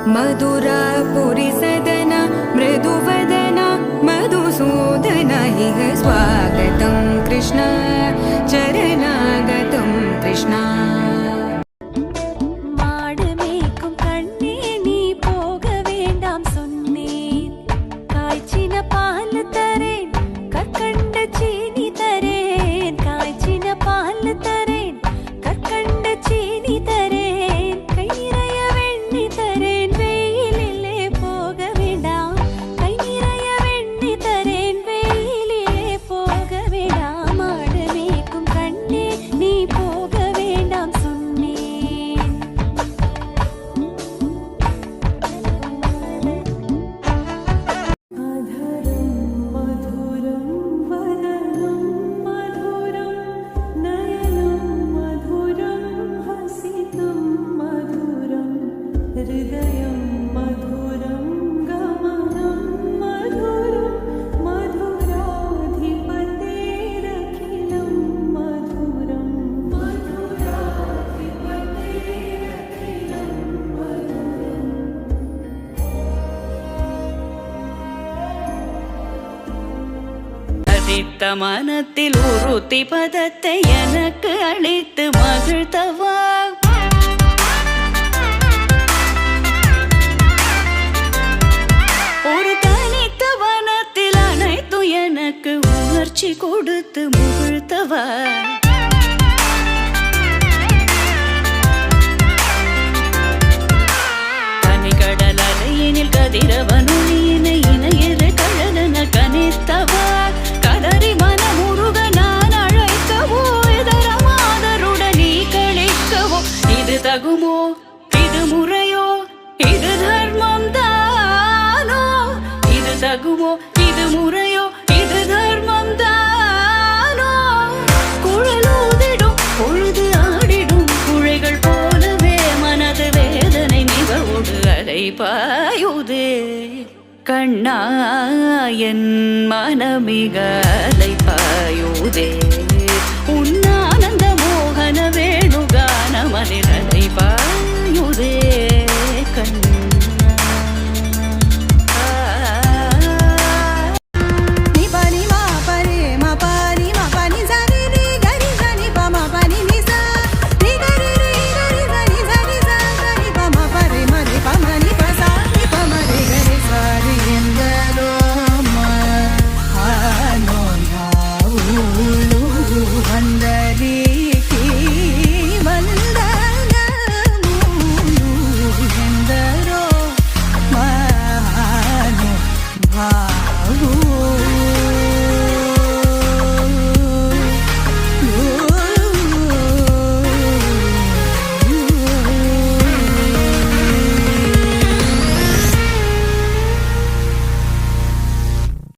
मधुरापुरी सदना मृदुवदना मधुसूदन इह स्वागतं कृष्ण चरणागतं कृष्ण மனத்தில் உறுத்தி பதத்தை எனக்கு அளித்து மகிழ்த்தவா ஒரு தனித்த வனத்தில் அனைத்து எனக்கு உணர்ச்சி கொடுத்து முகிழ்த்தவா தனிக்கடல் அலையினில் கதிரவனொளியினை இணையது கழலன கனித்தவா கதறி மனமுருக நான் அழைக்கவோ இதரமாதருடன் நீ கழிக்கவோ இது தகுமோ இது முறையோ இது தர்மம் தானோ இது தகுமோ இது முறையோ இது தர்மம் தானோ குழலூதிடும் பொழுது ஆடிடும் குழைகள் போலவே மனது வேதனை மிகவோடு அலைபாயுதே கண்ணா என் மனமிக அலைபாயுதே